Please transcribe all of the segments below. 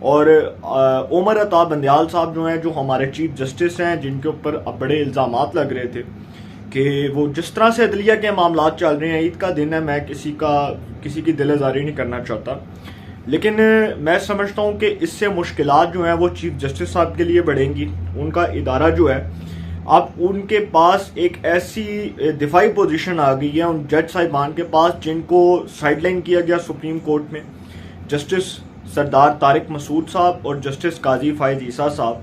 اور عمر عطا بندیال صاحب جو ہیں، جو ہمارے چیف جسٹس ہیں، جن کے اوپر اب بڑے الزامات لگ رہے تھے کہ وہ جس طرح سے عدلیہ کے معاملات چل رہے ہیں، عید کا دن ہے، میں کسی کی دل آزاری نہیں کرنا چاہتا، لیکن میں سمجھتا ہوں کہ اس سے مشکلات جو ہیں وہ چیف جسٹس صاحب کے لیے بڑھیں گی. ان کا ادارہ جو ہے اب ان کے پاس ایک ایسی دفاعی پوزیشن آ گئی ہے ان جج صاحبان کے پاس جن کو سائیڈ لائن کیا گیا سپریم کورٹ میں. جسٹس سردار طارق مسعود صاحب اور جسٹس قاضی فائز عیسیٰ صاحب،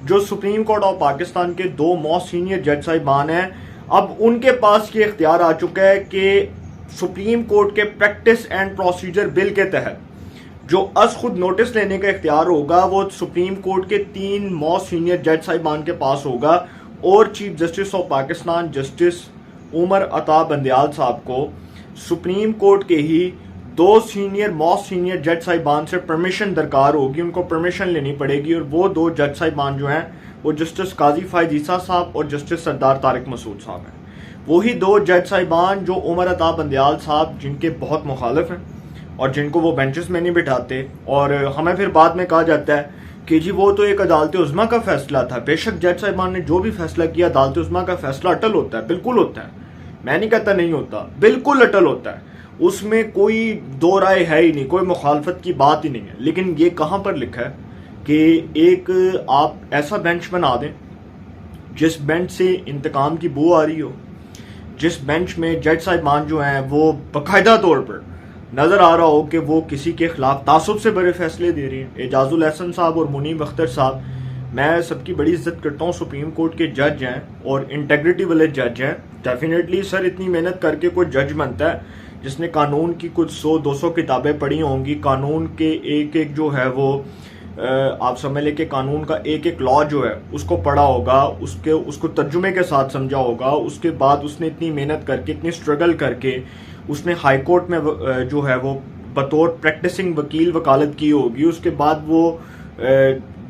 جو سپریم کورٹ آف پاکستان کے دو موسٹ سینئر جج صاحبان ہیں، اب ان کے پاس یہ اختیار آ چکا ہے کہ سپریم کورٹ کے پریکٹس اینڈ پروسیجر بل کے تحت جو از خود نوٹس لینے کا اختیار ہوگا وہ سپریم کورٹ کے 3 موسٹ سینئر جج صاحبان کے پاس ہوگا، اور chief justice of Pakistan justice Umar Ata Bandial صاحب کو سپریم کورٹ کے ہی 2 موسٹ سینئر جج صاحبان سے پرمیشن درکار ہوگی، ان کو پرمیشن لینی پڑے گی، اور وہ 2 جج صاحبان جو ہیں وہ جسٹس قاضی فائز عیسیٰ صاحب اور جسٹس سردار طارق مسعود صاحب ہیں. وہی 2 جج صاحبان جو عمر عطا بندیال صاحب جن کے بہت مخالف ہیں اور جن کو وہ بینچز میں نہیں بٹھاتے، اور ہمیں پھر بعد میں کہا جاتا ہے کہ جی وہ تو ایک عدالت عظمیٰ کا فیصلہ تھا. بے شک جج صاحبان نے جو بھی فیصلہ کیا عدالت عظمیٰ کا فیصلہ اٹل ہوتا ہے، بالکل ہوتا ہے، میں نہیں کہتا نہیں ہوتا، بالکل اٹل ہوتا ہے، اس میں کوئی دو رائے ہے ہی نہیں، کوئی مخالفت کی بات ہی نہیں ہے. لیکن یہ کہاں پر لکھا ہے کہ ایک آپ ایسا بینچ بنا دیں جس بینچ سے انتقام کی بو آ رہی ہو، جس بینچ میں جج صاحبان جو ہیں وہ باقاعدہ طور پر نظر آ رہا ہو کہ وہ کسی کے خلاف تعصب سے بڑے فیصلے دے رہے ہیں. اعجاز الاحسن صاحب اور منیب اختر صاحب، میں سب کی بڑی عزت کرتا ہوں، سپریم کورٹ کے جج ہیں اور انٹیگریٹی والے جج ہیں. ڈیفینیٹلی سر اتنی محنت کر کے کوئی جج بنتا ہے جس نے قانون کی کچھ 100-200 کتابیں پڑھی ہوں گی، قانون کے ایک جو ہے وہ آپ سمجھ لیں کہ قانون کا ایک لا جو ہے اس کو پڑھا ہوگا، اس کو ترجمے کے ساتھ سمجھا ہوگا، اس کے بعد اس نے اتنی محنت کر کے، اتنی اسٹرگل کر کے اس نے ہائی کورٹ میں جو ہے وہ بطور پریکٹسنگ وکیل وکالت کی ہوگی، اس کے بعد وہ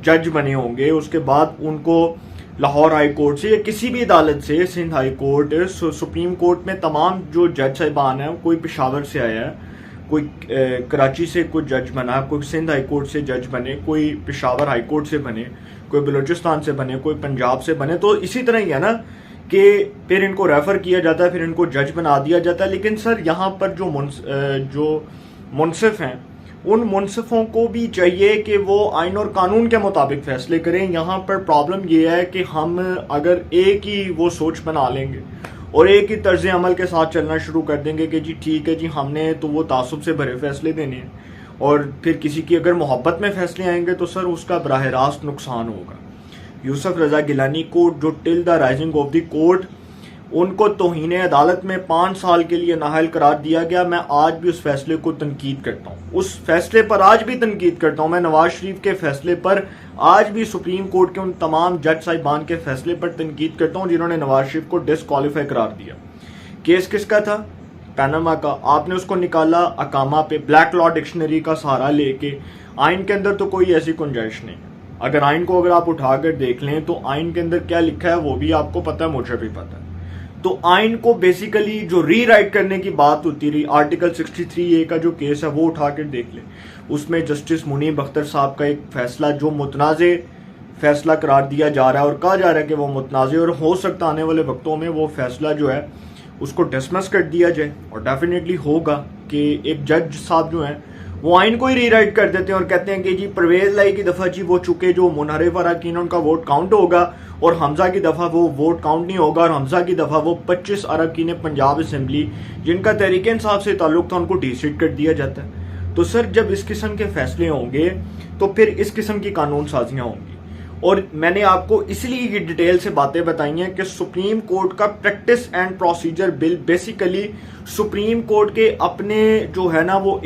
جج بنے ہوں گے، اس کے بعد ان کو لاہور ہائی کورٹ سے یا کسی بھی عدالت سے، Sindh high court, supreme court میں تمام جو جج صاحبان ہیں، کوئی پشاور سے آیا ہے، کوئی کراچی سے کوئی جج بنا، کوئی سندھ ہائی کورٹ سے جج بنے، کوئی پشاور ہائی کورٹ سے بنے، کوئی بلوچستان سے بنے، کوئی پنجاب سے بنے. تو اسی طرح ہی ہے نا کہ پھر ان کو ریفر کیا جاتا ہے، پھر ان کو جج بنا دیا جاتا ہے. لیکن سر یہاں پر جو منصف ہیں، ان منصفوں کو بھی چاہیے کہ وہ آئین اور قانون کے مطابق فیصلے کریں. یہاں پر پرابلم یہ ہے کہ ہم اگر ایک ہی وہ سوچ بنا لیں گے اور ایک ہی طرز عمل کے ساتھ چلنا شروع کر دیں گے کہ جی ٹھیک ہے جی ہم نے تو وہ تعصب سے بھرے فیصلے دینے ہیں، اور پھر کسی کی اگر محبت میں فیصلے آئیں گے تو سر اس کا براہ راست نقصان ہوگا. یوسف رضا گیلانی کو جو till the rising of the court, ان کو توہین عدالت میں 5 سال کے لیے نااہل قرار دیا گیا. میں آج بھی اس فیصلے کو تنقید کرتا ہوں، اس فیصلے پر آج بھی تنقید کرتا ہوں. میں نواز شریف کے فیصلے پر آج بھی سپریم کورٹ کے ان تمام جج صاحبان کے فیصلے پر تنقید کرتا ہوں جنہوں نے نواز شریف کو ڈسکوالیفائی قرار دیا. کیس کس کا تھا؟ پیناما کا. آپ نے اس کو نکالا اقامہ پہ، بلیک لا ڈکشنری کا سہارا لے کے. آئین کے اندر تو کوئی ایسی گنجائش نہیں. اگر آئین کو آپ اٹھا کر دیکھ لیں تو آئین کے اندر کیا لکھا ہے وہ بھی آپ کو پتا ہے، مجھے بھی پتا ہے. تو آئین کو بیسیکلی جو ری رائٹ کرنے کی بات ہوتی رہی، آرٹیکل 63A کا جو کیس ہے وہ اٹھا کر دیکھ لیں. اس میں جسٹس منیب اختر صاحب کا ایک فیصلہ جو متنازع فیصلہ قرار دیا جا رہا ہے اور کہا جا رہا ہے کہ وہ متنازع، اور ہو سکتا آنے والے وقتوں میں وہ فیصلہ جو ہے اس کو ڈسمس کر دیا جائے. اور ڈیفینیٹلی ہوگا کہ ایک جج صاحب جو ہیں وہ آئین کو ہی ری رائٹ کر دیتے ہیں اور کہتے ہیں کہ جی پرویز لائی کی دفعہ جی وہ چکے جو منحرف اراکین ان کا ووٹ کاؤنٹ ہوگا، اور حمزہ کی دفعہ وہ ووٹ کاؤنٹ نہیں ہوگا، اور حمزہ کی دفعہ وہ 25 اراکین پنجاب اسمبلی جن کا تحریک انصاف سے تعلق تھا ان کو ڈی سیٹ کر دیا جاتا ہے. تو سر جب اس قسم کے فیصلے ہوں گے تو پھر اس قسم کی قانون سازیاں ہوں گی. اور میں نے آپ کو اس لیے یہ ڈیٹیل سے باتیں بتائی ہیں کہ سپریم کورٹ کا practice and procedure bill basically supreme court کے اپنے جو ہے نا وہ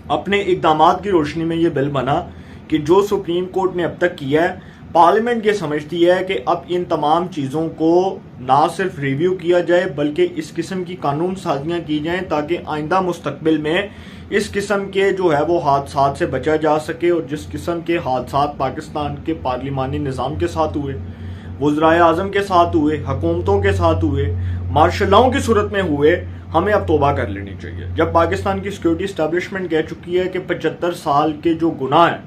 اپنے اقدامات کی روشنی میں یہ بل بنا کہ جو سپریم کورٹ نے اب تک کیا ہے، پارلیمنٹ یہ سمجھتی ہے کہ اب ان تمام چیزوں کو نہ صرف ریویو کیا جائے بلکہ اس قسم کی قانون سازیاں کی جائیں تاکہ آئندہ مستقبل میں اس قسم کے جو ہے وہ حادثات سے بچا جا سکے. اور جس قسم کے حادثات پاکستان کے پارلیمانی نظام کے ساتھ ہوئے، وزرائے اعظم کے ساتھ ہوئے، حکومتوں کے ساتھ ہوئے، مارشل لاؤں کی صورت میں ہوئے، ہمیں اب توبہ کر لینی چاہیے. جب پاکستان کی سیکورٹی اسٹیبلشمنٹ کہہ چکی ہے کہ 75 سال کے جو گناہ ہیں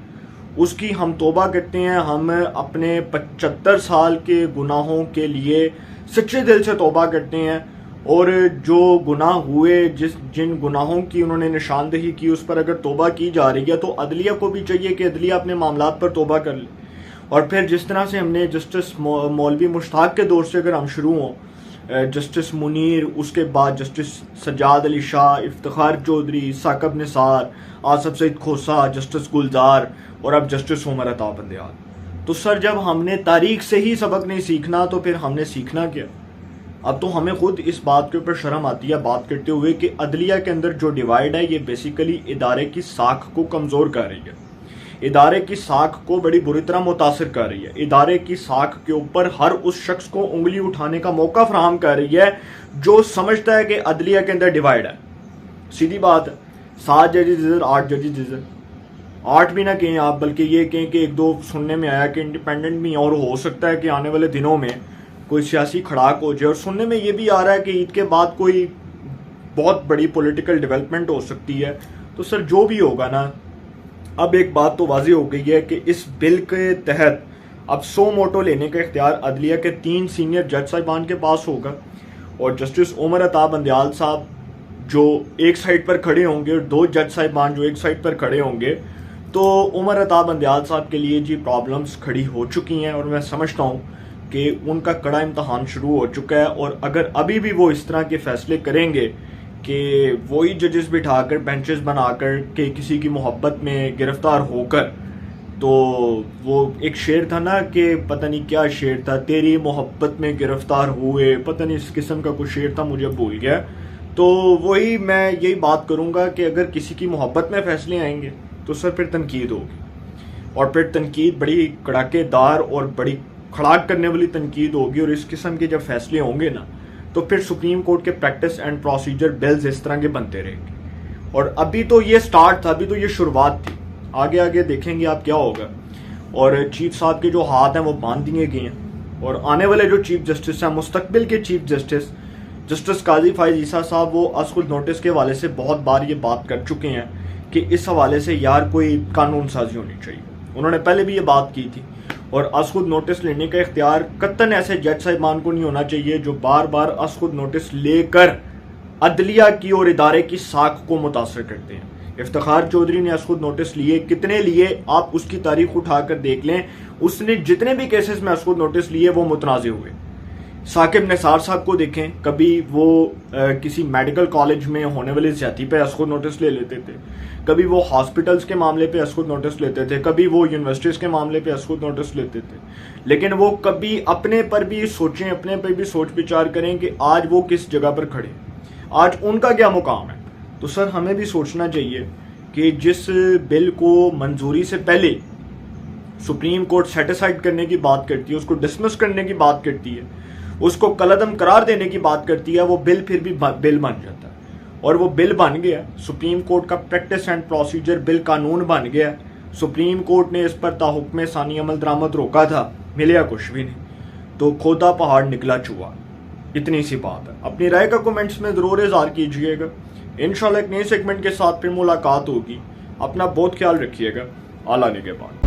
اس کی ہم توبہ کرتے ہیں, ہم اپنے 75 سال کے گناہوں کے لیے سچے دل سے توبہ کرتے ہیں, اور جو گناہ ہوئے جن گناہوں کی انہوں نے نشاندہی کی اس پر اگر توبہ کی جا رہی ہے تو عدلیہ کو بھی چاہیے کہ عدلیہ اپنے معاملات پر توبہ کر لے. اور پھر جس طرح سے ہم نے جسٹس مولوی مشتاق کے دور سے اگر ہم شروع ہوں, جسٹس منیر, اس کے بعد جسٹس سجاد علی شاہ, افتخار چودھری, ثاقب نثار, آصف سعید کھوسہ, جسٹس گلزار اور اب جسٹس عمر عطا بندیال. تو سر جب ہم نے تاریخ سے ہی سبق نہیں سیکھنا تو پھر ہم نے سیکھنا کیا؟ اب تو ہمیں خود اس بات کے اوپر شرم آتی ہے بات کرتے ہوئے کہ عدلیہ کے اندر جو ڈیوائیڈ ہے یہ بیسیکلی ادارے کی ساکھ کو کمزور کر رہی ہے, ادارے کی ساکھ کو بڑی بری طرح متاثر کر رہی ہے, ادارے کی ساکھ کے اوپر ہر اس شخص کو انگلی اٹھانے کا موقع فراہم کر رہی ہے جو سمجھتا ہے کہ عدلیہ کے اندر ڈیوائیڈ ہے. سیدھی بات ہے, 7 ججز ادھر 8 ججز ادھر, 8 بھی نہ کہیں آپ بلکہ یہ کہیں کہ 1-2 سننے میں آیا کہ انڈیپینڈنٹ بھی, اور ہو سکتا ہے کہ آنے والے دنوں میں کوئی سیاسی کھڑاک ہو جائے, اور سننے میں یہ بھی آ رہا ہے کہ عید کے بعد کوئی بہت بڑی پولیٹیکل ڈیولپمنٹ ہو سکتی ہے. تو سر جو بھی ہوگا نا, اب ایک بات تو واضح ہو گئی ہے کہ اس بل کے تحت اب سو موٹو لینے کا اختیار عدلیہ کے 3 سینئر جج صاحبان کے پاس ہوگا, اور جسٹس عمر عطا بندیال صاحب جو ایک سائڈ پر کھڑے ہوں گے اور 2 جج صاحبان جو ایک سائڈ پر کھڑے ہوں گے. تو عمر عطا بندیال صاحب کے لیے جی پرابلمز کھڑی ہو چکی ہیں, اور میں سمجھتا ہوں کہ ان کا کڑا امتحان شروع ہو چکا ہے. اور اگر ابھی بھی وہ اس طرح کے فیصلے کریں گے کہ وہی ججز بٹھا کر بینچز بنا کر کہ کسی کی محبت میں گرفتار ہو کر, تو وہ ایک شعر تھا نا کہ پتہ نہیں کیا شعر تھا, تیری محبت میں گرفتار ہوئے, پتہ نہیں اس قسم کا کوئی شعر تھا, مجھے بھول گیا. تو وہی میں یہی بات کروں گا کہ اگر کسی کی محبت میں فیصلے آئیں گے تو سر پھر تنقید ہوگی, اور پھر تنقید بڑی کڑاکے دار اور بڑی کھڑاک کرنے والی تنقید ہوگی. اور اس قسم کے جب فیصلے ہوں گے نا تو پھر سپریم کورٹ کے پریکٹس اینڈ پروسیجر بلز اس طرح کے بنتے رہیں گے. اور ابھی تو یہ سٹارٹ تھا, ابھی تو یہ شروعات تھی, آگے آگے دیکھیں گے آپ کیا ہوگا. اور چیف صاحب کے جو ہاتھ ہیں وہ باندھ دیے گئے ہیں, اور آنے والے جو چیف جسٹس ہیں, مستقبل کے چیف جسٹس جسٹس قاضی فائز عیسیٰ صاحب, وہ از خود نوٹس کے حوالے سے بہت بار یہ بات کر چکے ہیں کہ اس حوالے سے یار کوئی قانون سازی ہونی چاہیے. انہوں نے پہلے بھی یہ بات کی تھی, اور از خود نوٹس لینے کا اختیار قطعاً ایسے جج صاحبان کو نہیں ہونا چاہیے جو بار بار از خود نوٹس لے کر عدلیہ کی اور ادارے کی ساکھ کو متاثر کرتے ہیں. افتخار چودھری نے از خود نوٹس لیے, کتنے لیے آپ اس کی تاریخ اٹھا کر دیکھ لیں, اس نے جتنے بھی کیسز میں از خود نوٹس لیے وہ متنازع ہوئے. ثاقب نثار صاحب کو دیکھیں, کبھی وہ کسی میڈیکل کالج میں ہونے والی زیادتی پہ از خود نوٹس لے لیتے تھے, کبھی وہ ہاسپٹلز کے معاملے پہ از خود نوٹس لیتے تھے, کبھی وہ یونیورسٹیز کے معاملے پہ از خود نوٹس لیتے تھے. لیکن وہ کبھی اپنے پر بھی سوچیں, اپنے پر بھی سوچ بچار کریں کہ آج وہ کس جگہ پر کھڑے, آج ان کا کیا مقام ہے. تو سر ہمیں بھی سوچنا چاہیے کہ جس بل کو منظوری سے پہلے سپریم کورٹ سیٹیسفائڈ کرنے کی بات کرتی ہے, اس کو ڈسمس کرنے کی بات کرتی ہے, اس کو کالعدم قرار دینے کی بات کرتی ہے, وہ بل پھر بھی بل بن جاتا ہے. اور وہ بل بن گیا, سپریم کورٹ کا پریکٹس اینڈ پروسیجر بل قانون بن گیا. سپریم کورٹ نے اس پر تا حکم ثانی عمل درآمد روکا تھا, ملیا کچھ بھی نہیں, تو کھودا پہاڑ نکلا چوہا. اتنی سی بات ہے. اپنی رائے کا کومنٹس میں ضرور اظہار کیجئے گا. انشاءاللہ ایک نئے سیگمنٹ کے ساتھ پھر ملاقات ہوگی. اپنا بہت خیال رکھیے گا. اعلیٰ نگہبان.